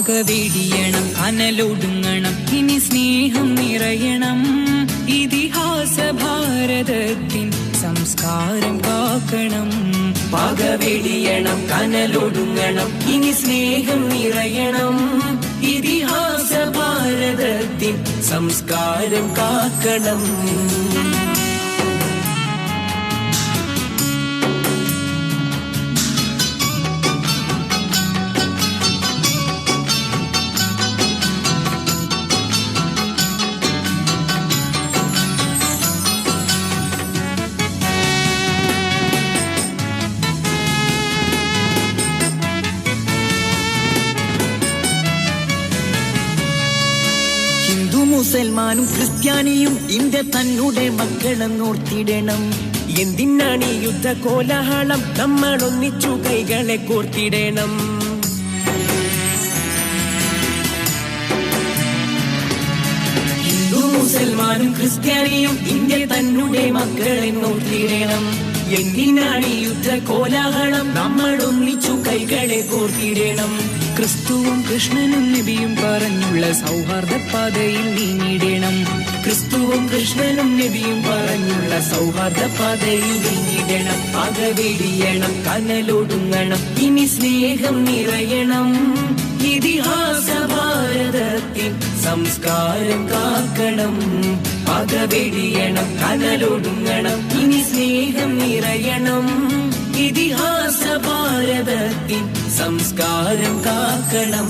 പകവെടിയണം കനലൊടുങ്ങണം ഇനി സ്നേഹം നിറയണം ഇതിഹാസ ഭാരതത്തിൻ സംസ്കാരം കാക്കണം പകവെടിയണം കനലൊടുങ്ങണം ഇനി സ്നേഹം നിറയണം ഇതിഹാസ ഭാരതത്തിൻ സംസ്കാരം കാക്കണം മുസൽമാനും ക്രിസ്ത്യാനിയും ഇന്ത്യ തന്നെ മക്കളെന്നോർത്തിടണം എന്തിനാണ് ഈ യുദ്ധ കോലാഹലം നമ്മൾ ഒന്നിച്ചു കൈകളെ കോർത്തിടണം ഹിന്ദു മുസൽമാനും ക്രിസ്ത്യാനിയും ഇന്ത്യ തന്നെ മക്കളെന്നോർത്തിടണം എന്തിനാണ് ഈ യുദ്ധ കോലാഹലം നമ്മൾ ഒന്നിച്ചു കൈകളെ കോർത്തിടണം ക്രിസ്തുവും കൃഷ്ണനും നബിയും പറഞ്ഞുള്ള സൗഹാർദ്ദ പാതയിൽ നീങ്ങിടണം ക്രിസ്തുവും കൃഷ്ണനും നബിയും പറഞ്ഞുള്ള സൗഹാർദ്ദ പാതയിൽ നീങ്ങിടണം പകവെടിയണം കനലൊടുങ്ങണം ഇനി സ്നേഹം നിറയണം ഇതിഹാസ ഭാരതത്തിൻ സംസ്കാരം കാക്കണം പകവെടിയണം കനലൊടുങ്ങണം ഇനി സ്നേഹം നിറയണം ഇതിഹാസ ഭാരതത്തിൻ സംസ്കാരം കാക്കണം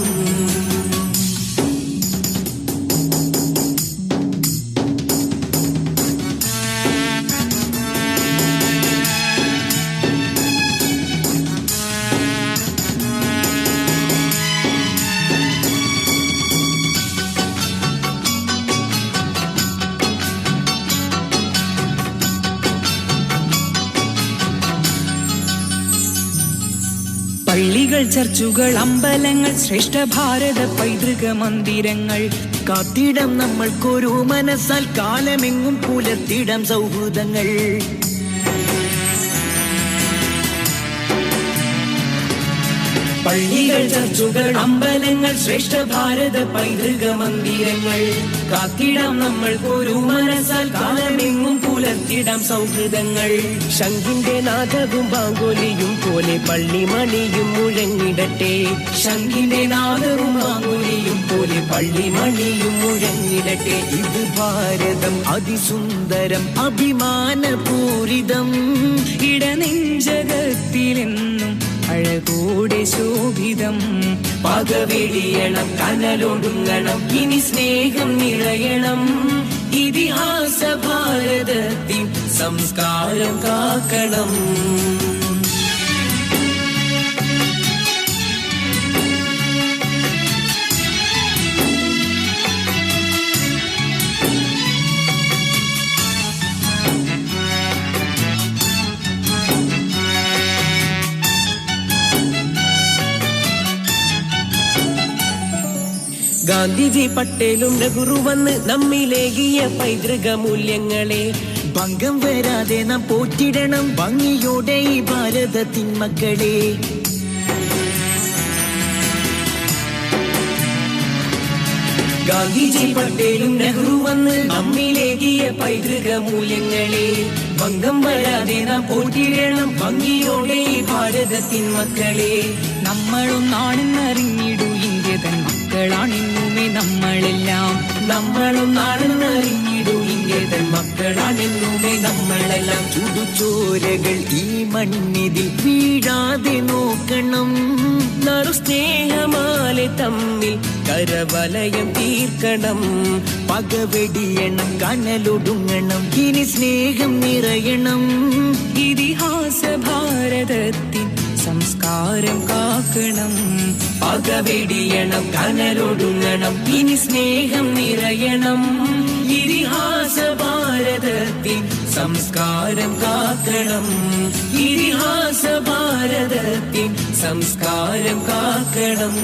പള്ളികൾ ചർച്ചുകൾ അമ്പലങ്ങൾ ശ്രേഷ്ഠ ഭാരത പൈതൃക മന്ദിരങ്ങൾ കാത്തിടം നമ്മൾക്കൊരു മനസ്സാൽ കാലമെങ്ങും പുലർത്തിടം സൗഹൃദങ്ങൾ പള്ളികൾ ചർച്ചുകൾ അമ്പലങ്ങൾ ശ്രേഷ്ഠ ഭാരത പൈതൃക മന്ദിരങ്ങൾ കാത്തിടാം നമ്മൾക്കൊരു മനസ്സാൽ കാലമെങ്ങും പുലർത്തിടാം സൗഹൃദങ്ങൾ ശംഖിന്റെ നാദവും ബാങ്കുലിയും പോലെ പള്ളിമണിയും മുഴങ്ങിടട്ടെ ശംഖിന്റെ നാദവും ബാങ്കുലിയും പോലെ പള്ളിമണിയും മുഴങ്ങിടട്ടെ ഇത് ഭാരതം അതിസുന്ദരം അഭിമാനപൂരിതം ഇടനെഞ്ചകത്തിലെന്നും അഴകോടെ ശോഭിതം പകവെടിയണം കനലൊടുങ്ങണം ഇനി സ്നേഹം നിറയണം ഇതിഹാസ ഭാരതത്തിൻ സംസ്കാരം കാക്കണം ഗാന്ധിജി പട്ടേലും നെഹ്റു വന്ന് നമ്മിലേകിയ പൈതൃക മൂല്യങ്ങളെ ഭംഗം വരാതെ നാം പോറ്റിടണം ഭംഗിയോടെ ഈ ഭാരതത്തിൻ മക്കളെ ഗാന്ധിജി പട്ടേലും നെഹ്റു വന്ന് നമ്മിലേകിയ പൈതൃക മൂല്യങ്ങളെ ഭംഗം വരാതെ നാം പോറ്റിടണം ഭംഗിയോടെ ഈ ഭാരതത്തിൻ മക്കളെ നമ്മളൊന്നാണെന്നറിഞ്ഞിടൂ ഇന്ത്യ തൻ മക്കളാണെന്നുമേ നമ്മളെല്ലാം നമ്മളൊന്നാണെന്നറിഞ്ഞിടൂ ഇന്ത്യ തൻ മക്കളാണെന്നുമേ നമ്മളെല്ലാം ചുടുചോരകൾ ഈ മണ്ണിതിൽ വീഴാതെ നോക്കണം സ്നേഹമാലെ തമ്മിൽ കരവലയം തീർക്കണം പകവെടിയണം കനലൊടുങ്ങണം ഇനി സ്നേഹം നിറയണം ഇതിഹാസ ഭാരതത്തിൻ സംസ്കാരം കാക്കണം പകവെടിയണം കനലൊടുങ്ങണം ഇനി സ്നേഹം നിറയണം ഇതിഹാസ ഭാരതത്തിൻ സംസ്കാരം കാക്കണം ഇതിഹാസ ഭാരതത്തിൻ സംസ്കാരം കാക്കണം